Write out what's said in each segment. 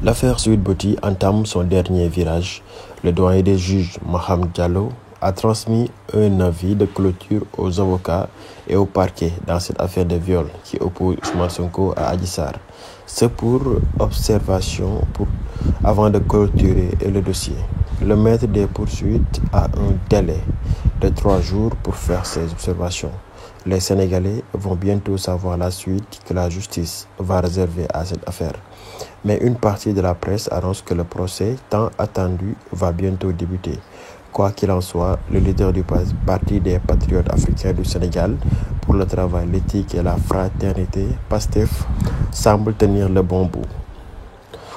L'affaire Sweet Beauty entame son dernier virage. Le doyen des juges, Maham Diallo, a transmis un avis de clôture aux avocats et au parquet dans cette affaire de viol qui oppose Ousmane Sonko à Adji Sarr. C'est pour observation avant de clôturer le dossier. Le maître des poursuites a un délai de 3 jours pour faire ses observations. Les Sénégalais vont bientôt savoir la suite que la justice va réserver à cette affaire. Mais une partie de la presse annonce que le procès tant attendu va bientôt débuter. Quoi qu'il en soit, le leader du Parti des Patriotes africains du Sénégal pour le travail, l'éthique et la fraternité, PASTEF, semble tenir le bon bout.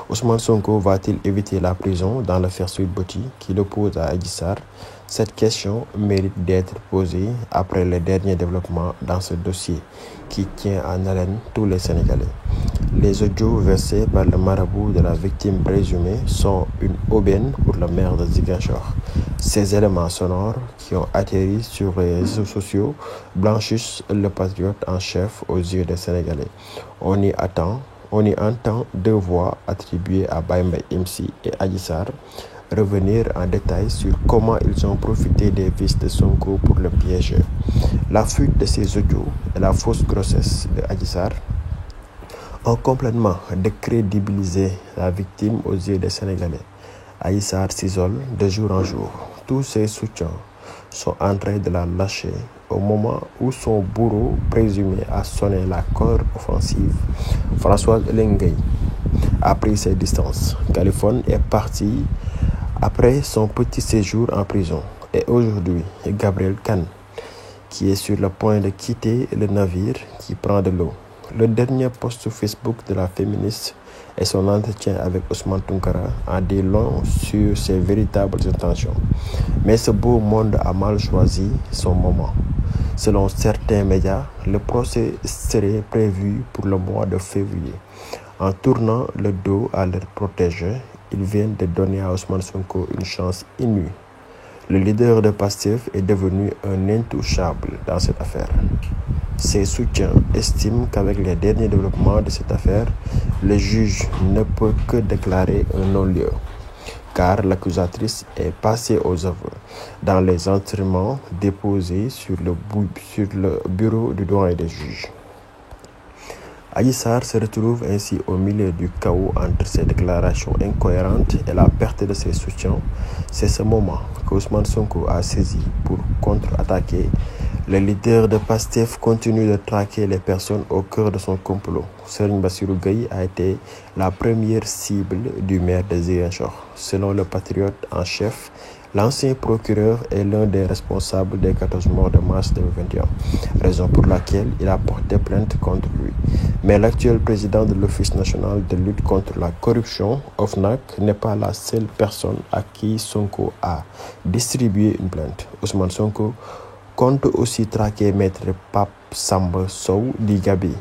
Ousmane Sonko va-t-il éviter la prison dans l'affaire Sweet Beauty qui l'oppose à Adji Sarr? Cette question mérite d'être posée après les derniers développements dans ce dossier qui tient en haleine tous les Sénégalais. Les audios versés par le marabout de la victime présumée sont une aubaine pour le maire de Ziguinchor. Ces éléments sonores qui ont atterri sur les réseaux sociaux blanchissent le patriote en chef aux yeux des Sénégalais. On y entend 2 voix attribuées à Baye Mbaye MC et Adji Sarr revenir en détail sur comment ils ont profité des vices de Sonko pour le piéger. La fuite de ces audios et la fausse grossesse de Adji Sarr ont complètement décrédibilisé la victime aux yeux des Sénégalais. Adji Sarr s'isole de jour en jour. Tous ses soutiens sont en train de la lâcher au moment où son bourreau présumé a sonné la corde offensive. Françoise Lengueye a pris ses distances. Kaliphone est parti après son petit séjour en prison. Et aujourd'hui, Gabriel Kane, qui est sur le point de quitter le navire qui prend de l'eau. Le dernier post Facebook de la féministe et son entretien avec Ousmane Tounkara en dit long sur ses véritables intentions. Mais ce beau monde a mal choisi son moment. Selon certains médias, le procès serait prévu pour le mois de février. En tournant le dos à leur protégé, ils viennent de donner à Ousmane Sonko une chance inouïe. Le leader de PASTEF est devenu un intouchable dans cette affaire. Ses soutiens estiment qu'avec les derniers développements de cette affaire, le juge ne peut que déclarer un non-lieu, car l'accusatrice est passée aux aveux dans les instruments déposés sur le bureau du doyen des juges. Adji Sarr se retrouve ainsi au milieu du chaos entre ses déclarations incohérentes et la perte de ses soutiens. C'est ce moment que Ousmane Sonko a saisi pour contre-attaquer. Le leader de PASTEF continue de traquer les personnes au cœur de son complot. Serigne Bassirou Gueye a été la première cible du maire de Ziguinchor. Selon le patriote en chef, l'ancien procureur est l'un des responsables des 14 morts de mars 2021, raison pour laquelle il a porté plainte contre lui. Mais l'actuel président de l'Office national de lutte contre la corruption, OFNAC, n'est pas la seule personne à qui Sonko a distribué une plainte. Ousmane Sonko compte aussi traquer maître Pape Samba Sow Digabi.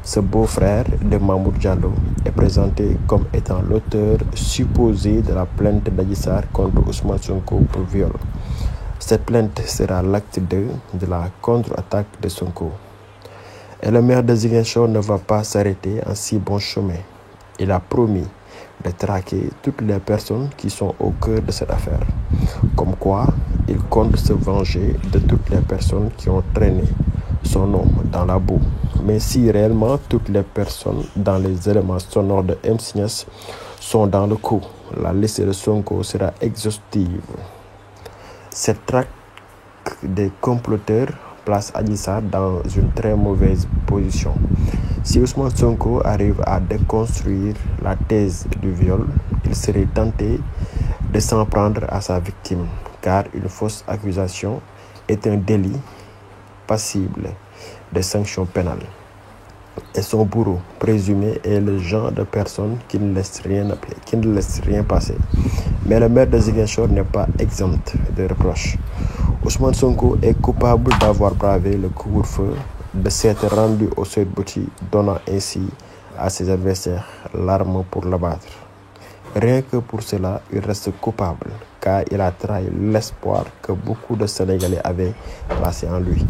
Ce beau-frère de Mamour Diallo est présenté comme étant l'auteur supposé de la plainte d'Adji Sarr contre Ousmane Sonko pour viol. Cette plainte sera l'acte 2 de la contre-attaque de Sonko. Et le maire de Ziguinchor ne va pas s'arrêter en si bon chemin. Il a promis de traquer toutes les personnes qui sont au cœur de cette affaire. Comme quoi, il compte se venger de toutes les personnes qui ont traîné son nom dans la boue. Mais si réellement toutes les personnes dans les éléments sonores de MC Niasse sont dans le coup, la liste de Sonko sera exhaustive. Cette traque des comploteurs place Adji Sarr dans une très mauvaise position. Si Ousmane Sonko arrive à déconstruire la thèse du viol, il serait tenté de s'en prendre à sa victime, car une fausse accusation est un délit passible de sanctions pénales. Et son bourreau présumé est le genre de personne qui ne laisse rien passer. Mais le maire de Ziguinchor n'est pas exempt de reproches. Ousmane Sonko est coupable d'avoir bravé le couvre-feu, de s'être rendu au Sweet Beauty, donnant ainsi à ses adversaires l'arme pour l'abattre. Rien que pour cela, il reste coupable, car il a trahi l'espoir que beaucoup de Sénégalais avaient placé en lui.